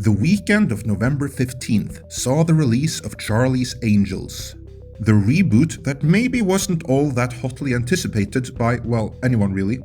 The weekend of November 15th saw the release of Charlie's Angels, the reboot that maybe wasn't all that hotly anticipated by, well, anyone really,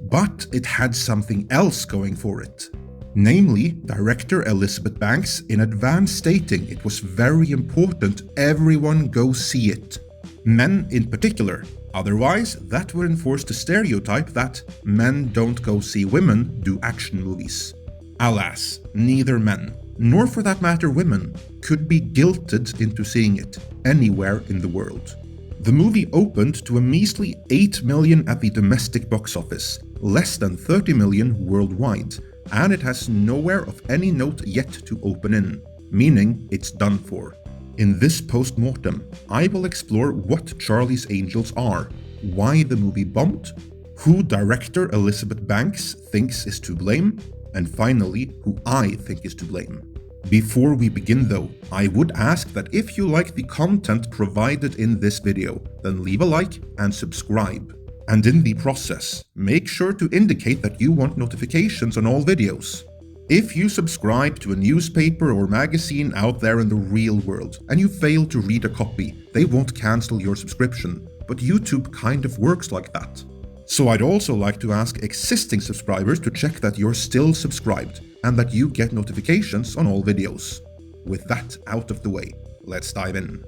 but it had something else going for it. Namely, director Elizabeth Banks in advance stating it was very important everyone go see it. Men in particular. Otherwise, that would enforce the stereotype that men don't go see women do action movies. Alas, neither men, nor for that matter women, could be guilted into seeing it anywhere in the world. The movie opened to a measly 8 million at the domestic box office, less than 30 million worldwide, and it has nowhere of any note yet to open in, meaning it's done for. In this postmortem, I will explore what Charlie's Angels are, why the movie bombed, who director Elizabeth Banks thinks is to blame, and finally, who I think is to blame. Before we begin though, I would ask that if you like the content provided in this video, then leave a like and subscribe. And in the process, make sure to indicate that you want notifications on all videos. If you subscribe to a newspaper or magazine out there in the real world and you fail to read a copy, they won't cancel your subscription, but YouTube kind of works like that. So I'd also like to ask existing subscribers to check that you're still subscribed and that you get notifications on all videos. With that out of the way, let's dive in.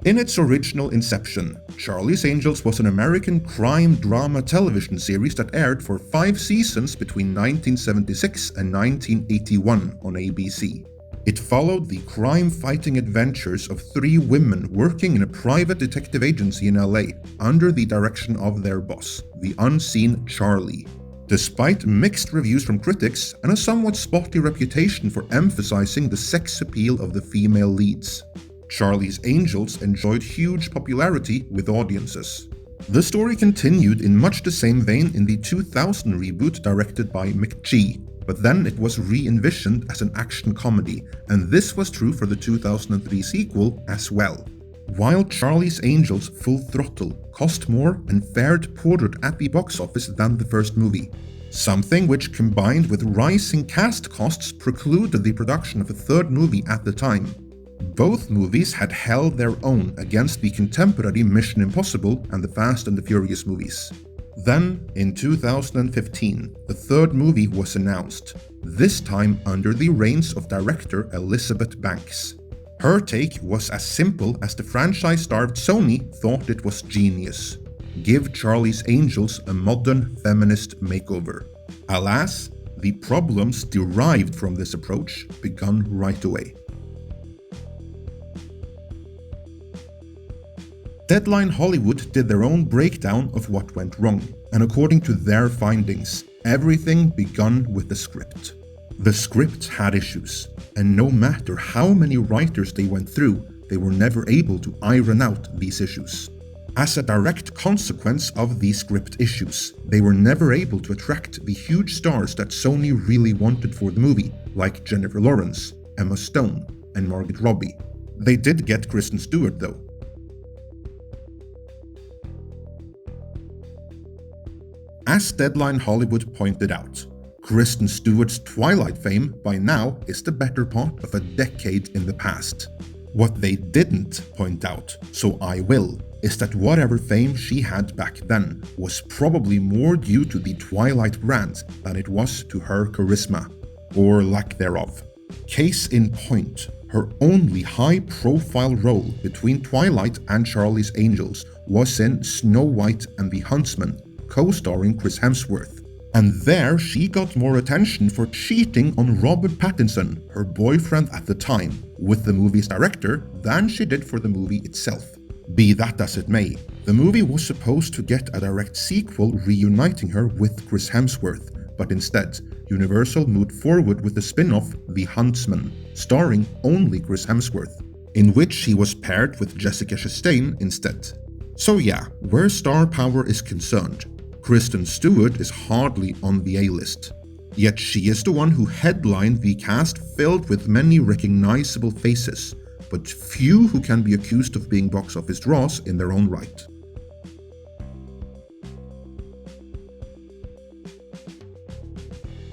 In its original inception, Charlie's Angels was an American crime drama television series that aired for 5 seasons between 1976 and 1981 on ABC. It followed the crime-fighting adventures of 3 women working in a private detective agency in LA under the direction of their boss, the unseen Charlie. Despite mixed reviews from critics and a somewhat spotty reputation for emphasizing the sex appeal of the female leads, Charlie's Angels enjoyed huge popularity with audiences. The story continued in much the same vein in the 2000 reboot directed by McG, but then it was re-envisioned as an action comedy, and this was true for the 2003 sequel as well. While Charlie's Angels Full Throttle cost more and fared poorer at the box office than the first movie, something which combined with rising cast costs precluded the production of a third movie at the time. Both movies had held their own against the contemporary Mission Impossible and the Fast and the Furious movies. Then, in 2015, the third movie was announced, this time under the reins of director Elizabeth Banks. Her take was as simple as the franchise-starved Sony thought it was genius. Give Charlie's Angels a modern feminist makeover. Alas, the problems derived from this approach began right away. Deadline Hollywood did their own breakdown of what went wrong, and according to their findings, everything began with the script. The script had issues, and no matter how many writers they went through, they were never able to iron out these issues. As a direct consequence of these script issues, they were never able to attract the huge stars that Sony really wanted for the movie, like Jennifer Lawrence, Emma Stone, and Margot Robbie. They did get Kristen Stewart though. As Deadline Hollywood pointed out, Kristen Stewart's Twilight fame by now is the better part of a decade in the past. What they didn't point out, so I will, is that whatever fame she had back then was probably more due to the Twilight brand than it was to her charisma, or lack thereof. Case in point, her only high-profile role between Twilight and Charlie's Angels was in Snow White and the Huntsman, co-starring Chris Hemsworth. And there she got more attention for cheating on Robert Pattinson, her boyfriend at the time, with the movie's director than she did for the movie itself. Be that as it may, the movie was supposed to get a direct sequel reuniting her with Chris Hemsworth, but instead, Universal moved forward with the spin-off The Huntsman, starring only Chris Hemsworth, in which he was paired with Jessica Chastain instead. So yeah, where star power is concerned, Kristen Stewart is hardly on the A-list. Yet she is the one who headlined the cast filled with many recognizable faces, but few who can be accused of being box office draws in their own right.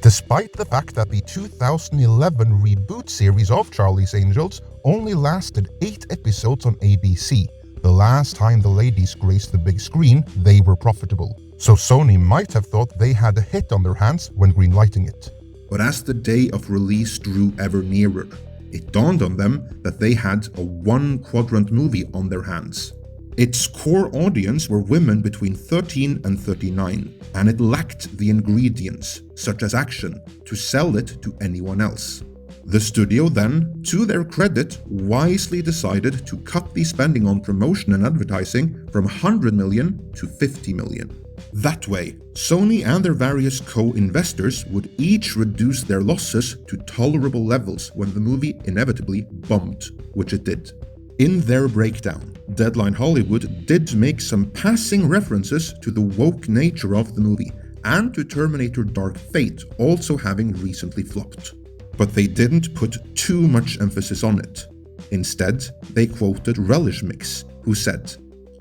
Despite the fact that the 2011 reboot series of Charlie's Angels only lasted 8 episodes on ABC, the last time the ladies graced the big screen, they were profitable. So Sony might have thought they had a hit on their hands when greenlighting it. But as the day of release drew ever nearer, it dawned on them that they had a one-quadrant movie on their hands. Its core audience were women between 13 and 39, and it lacked the ingredients, such as action, to sell it to anyone else. The studio then, to their credit, wisely decided to cut the spending on promotion and advertising from 100 million to 50 million. That way, Sony and their various co-investors would each reduce their losses to tolerable levels when the movie inevitably bombed, which it did. In their breakdown, Deadline Hollywood did make some passing references to the woke nature of the movie and to Terminator Dark Fate also having recently flopped. But they didn't put too much emphasis on it. Instead, they quoted Relish Mix, who said,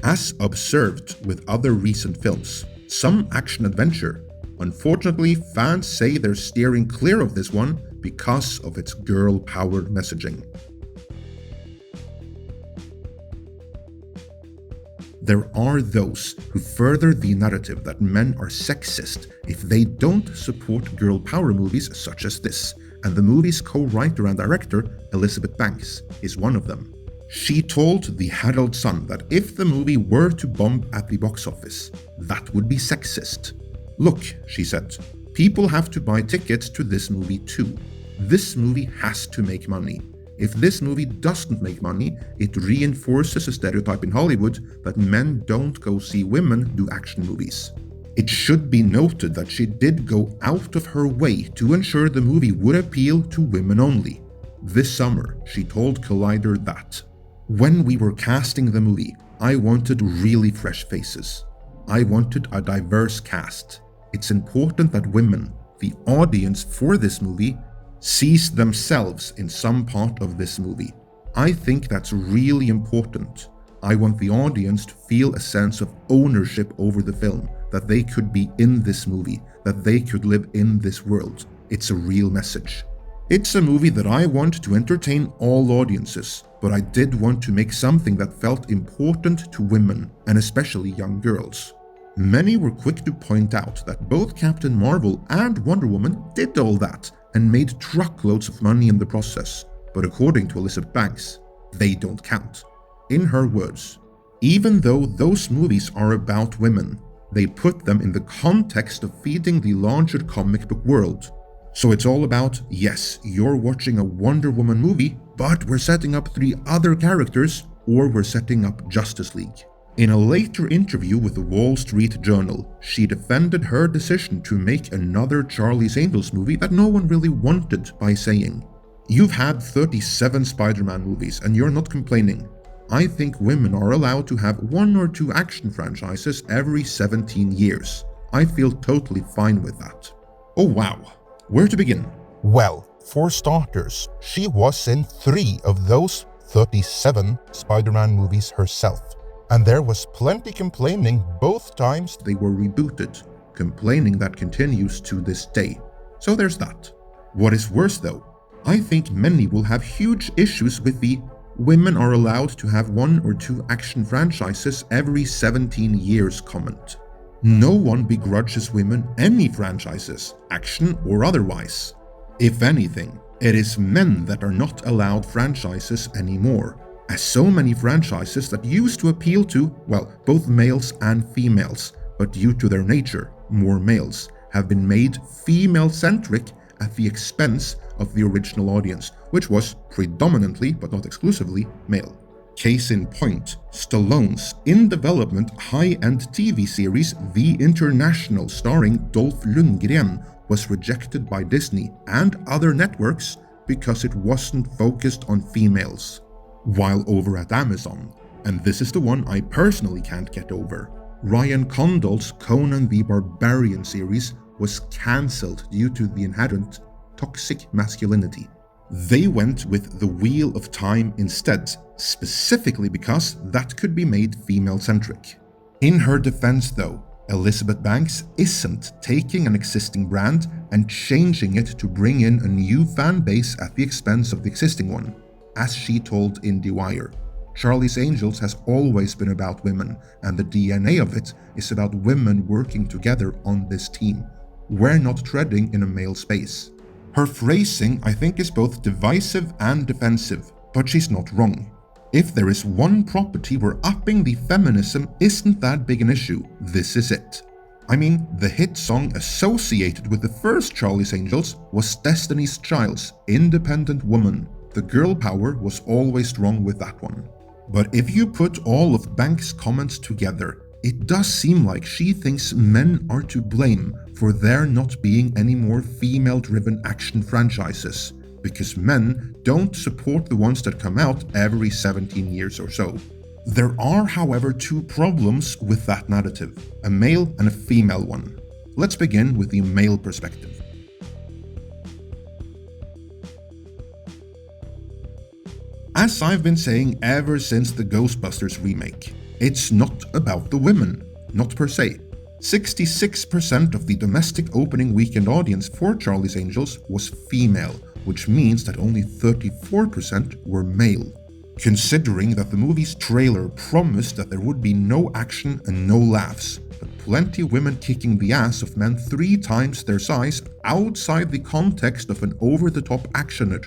"As observed with other recent films, some action-adventure. Unfortunately, fans say they're steering clear of this one because of its girl-powered messaging." There are those who further the narrative that men are sexist if they don't support girl power movies such as this, and the movie's co-writer and director, Elizabeth Banks, is one of them. She told the Herald Sun that if the movie were to bomb at the box office, that would be sexist. "Look," she said, "people have to buy tickets to this movie too. This movie has to make money. If this movie doesn't make money, it reinforces a stereotype in Hollywood that men don't go see women do action movies." It should be noted that she did go out of her way to ensure the movie would appeal to women only. This summer, she told Collider that, "When we were casting the movie, I wanted really fresh faces. I wanted a diverse cast. It's important that women, the audience for this movie, sees themselves in some part of this movie. I think that's really important. I want the audience to feel a sense of ownership over the film, that they could be in this movie, that they could live in this world. It's a real message. It's a movie that I want to entertain all audiences, but I did want to make something that felt important to women, and especially young girls." Many were quick to point out that both Captain Marvel and Wonder Woman did all that, and made truckloads of money in the process, but according to Elizabeth Banks, they don't count. In her words, "Even though those movies are about women, they put them in the context of feeding the larger comic book world. So it's all about, yes, you're watching a Wonder Woman movie, but we're setting up 3 other characters, or we're setting up Justice League." In a later interview with the Wall Street Journal, she defended her decision to make another Charlie's Angels movie that no one really wanted by saying, "You've had 37 Spider-Man movies and you're not complaining. I think women are allowed to have 1 or 2 action franchises every 17 years. I feel totally fine with that." Oh wow, where to begin? Well, for starters, she was in 3 of those 37 Spider-Man movies herself. And there was plenty complaining both times They were rebooted, complaining that continues to this day. So there's that. What is worse though, I think many will have huge issues with the "women are allowed to have 1 or 2 action franchises every 17 years" comment. No one begrudges women any franchises, action or otherwise. If anything, it is men that are not allowed franchises anymore, as so many franchises that used to appeal to, well, both males and females, but due to their nature, more males, have been made female-centric at the expense of the original audience, which was predominantly, but not exclusively, male. Case in point, Stallone's in-development high-end TV series The International starring Dolph Lundgren was rejected by Disney and other networks because it wasn't focused on females. While over at Amazon, and this is the one I personally can't get over, Ryan Condal's Conan the Barbarian series was cancelled due to the inherent toxic masculinity. They went with The Wheel of Time instead, specifically because that could be made female-centric. In her defense though, Elizabeth Banks isn't taking an existing brand and changing it to bring in a new fan base at the expense of the existing one. As she told IndieWire, Charlie's Angels has always been about women, and the DNA of it is about women working together on this team. We're not treading in a male space. Her phrasing, I think, is both divisive and defensive, but she's not wrong. If there is one property where upping the feminism isn't that big an issue, this is it. I mean, the hit song associated with the first Charlie's Angels was Destiny's Child's Independent Woman. The girl power was always strong with that one. But if you put all of Banks' comments together, it does seem like she thinks men are to blame for there not being any more female-driven action franchises, because men don't support the ones that come out every 17 years or so. There are, however, two problems with that narrative, a male and a female one. Let's begin with the male perspective. As I've been saying ever since the Ghostbusters remake, it's not about the women, not per se. 66% of the domestic opening weekend audience for Charlie's Angels was female, which means that only 34% were male. Considering that the movie's trailer promised that there would be no action and no laughs, but plenty of women kicking the ass of men 3 times their size outside the context of an over-the-top actioner,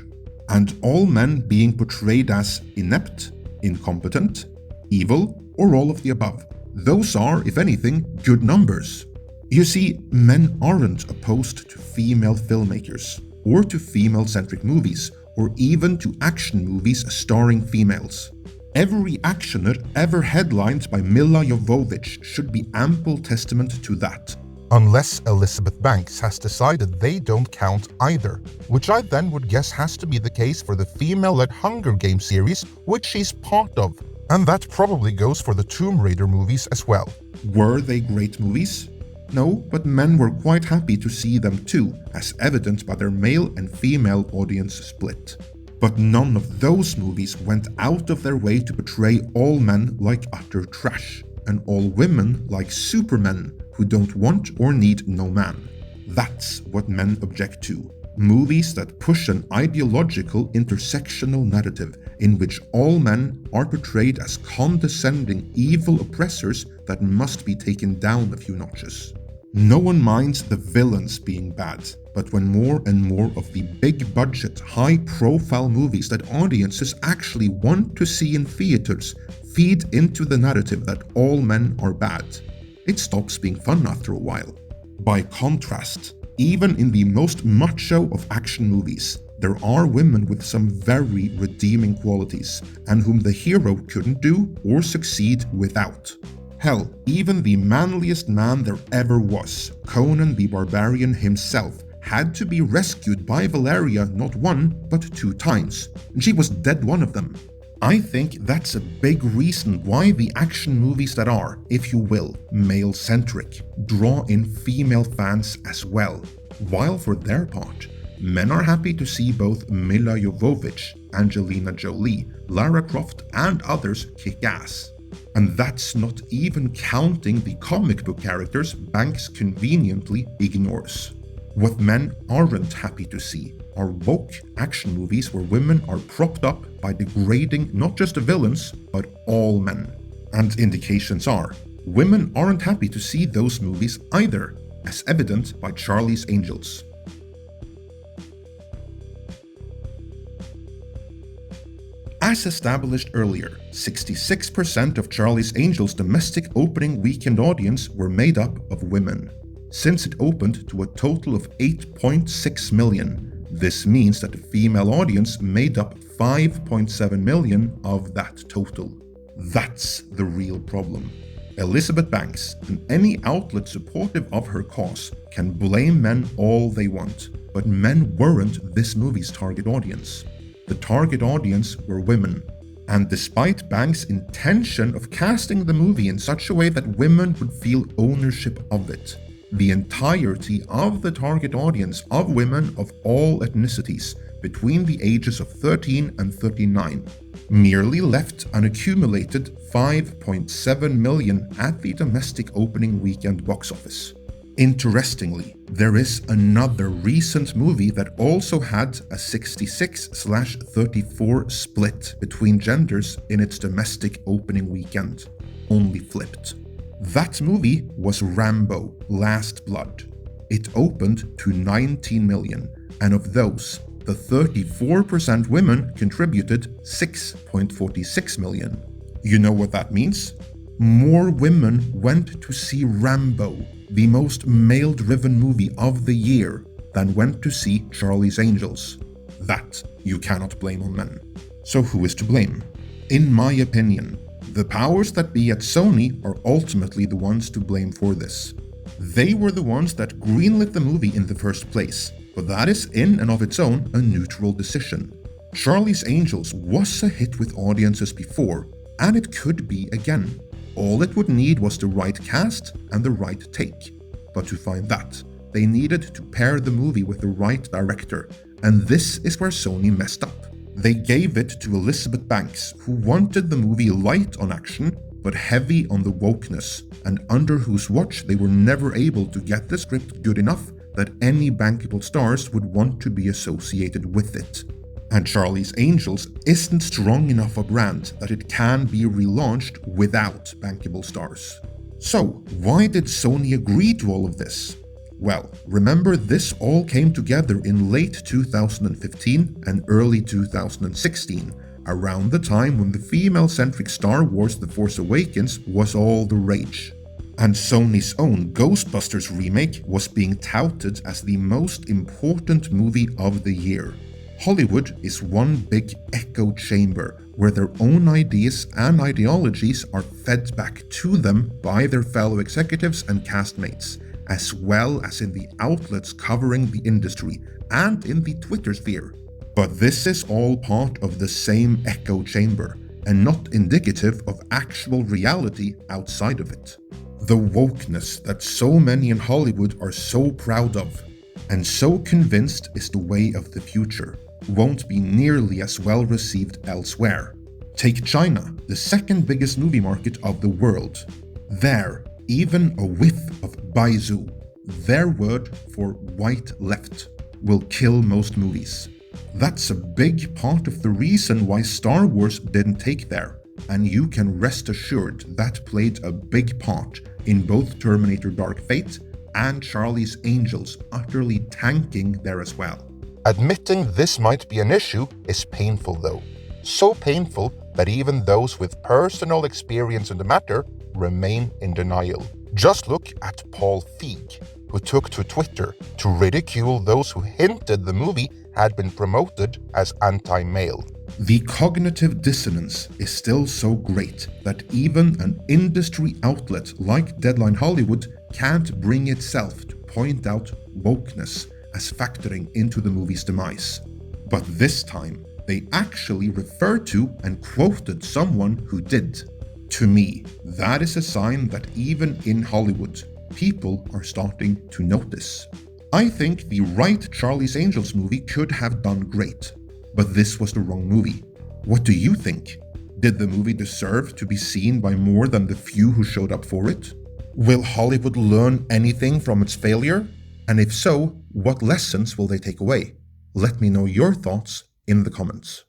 and all men being portrayed as inept, incompetent, evil, or all of the above. Those are, if anything, good numbers. You see, men aren't opposed to female filmmakers, or to female-centric movies, or even to action movies starring females. Every actioner ever headlined by Milla Jovovich should be ample testament to that. Unless Elizabeth Banks has decided they don't count either, which I then would guess has to be the case for the female-led Hunger Games series, which she's part of. And that probably goes for the Tomb Raider movies as well. Were they great movies? No, but men were quite happy to see them too, as evident by their male and female audience split. But none of those movies went out of their way to portray all men like utter trash, and all women like supermen who don't want or need no man. That's what men object to. Movies that push an ideological intersectional narrative in which all men are portrayed as condescending evil oppressors that must be taken down a few notches. No one minds the villains being bad, but when more and more of the big-budget, high-profile movies that audiences actually want to see in theaters feed into the narrative that all men are bad, it stops being fun after a while. By contrast, even in the most macho of action movies, there are women with some very redeeming qualities, and whom the hero couldn't do or succeed without. Hell, even the manliest man there ever was, Conan the Barbarian himself, had to be rescued by Valeria not 1, but 2 times, and she was dead one of them. I think that's a big reason why the action movies that are, if you will, male-centric, draw in female fans as well, while for their part, men are happy to see both Milla Jovovich, Angelina Jolie, Lara Croft, and others kick ass. And that's not even counting the comic book characters Banks conveniently ignores. What men aren't happy to see are woke action movies where women are propped up by degrading not just the villains, but all men. And indications are, women aren't happy to see those movies either, as evident by Charlie's Angels. As established earlier, 66% of Charlie's Angels' domestic opening weekend audience were made up of women. Since it opened to a total of 8.6 million, this means that the female audience made up 5.7 million of that total. That's the real problem. Elizabeth Banks and any outlet supportive of her cause can blame men all they want, but men weren't this movie's target audience. The target audience were women, and despite Banks' intention of casting the movie in such a way that women would feel ownership of it, the entirety of the target audience of women of all ethnicities between the ages of 13 and 39, merely left an accumulated 5.7 million at the domestic opening weekend box office. Interestingly, there is another recent movie that also had a 66/34 split between genders in its domestic opening weekend, only flipped. That movie was Rambo: Last Blood. It opened to 19 million, and of those, the 34% women contributed 6.46 million. You know what that means? More women went to see Rambo, the most male-driven movie of the year, than went to see Charlie's Angels. That you cannot blame on men. So who is to blame? In my opinion, the powers that be at Sony are ultimately the ones to blame for this. They were the ones that greenlit the movie in the first place, but that is in and of its own a neutral decision. Charlie's Angels was a hit with audiences before, and it could be again. All it would need was the right cast and the right take. But to find that, they needed to pair the movie with the right director, and this is where Sony messed up. They gave it to Elizabeth Banks, who wanted the movie light on action, but heavy on the wokeness, and under whose watch they were never able to get the script good enough that any bankable stars would want to be associated with it. And Charlie's Angels isn't strong enough a brand that it can be relaunched without bankable stars. So, why did Sony agree to all of this? Well, remember this all came together in late 2015 and early 2016, around the time when the female-centric Star Wars The Force Awakens was all the rage. And Sony's own Ghostbusters remake was being touted as the most important movie of the year. Hollywood is one big echo chamber where their own ideas and ideologies are fed back to them by their fellow executives and castmates, as well as in the outlets covering the industry and in the Twitter sphere. But this is all part of the same echo chamber and not indicative of actual reality outside of it. The wokeness that so many in Hollywood are so proud of and so convinced is the way of the future won't be nearly as well received elsewhere. Take China, the second biggest movie market of the world. There, even a whiff of baizu, their word for white left, will kill most movies. That's a big part of the reason why Star Wars didn't take there, and you can rest assured that played a big part in both Terminator Dark Fate and Charlie's Angels utterly tanking there as well. Admitting this might be an issue is painful though. So painful that even those with personal experience in the matter remain in denial. Just look at Paul Feig, who took to Twitter to ridicule those who hinted the movie had been promoted as anti-male. The cognitive dissonance is still so great that even an industry outlet like Deadline Hollywood can't bring itself to point out wokeness as factoring into the movie's demise. But this time, they actually referred to and quoted someone who did. To me, that is a sign that even in Hollywood, people are starting to notice. I think the right Charlie's Angels movie could have done great, but this was the wrong movie. What do you think? Did the movie deserve to be seen by more than the few who showed up for it? Will Hollywood learn anything from its failure? And if so, what lessons will they take away? Let me know your thoughts in the comments.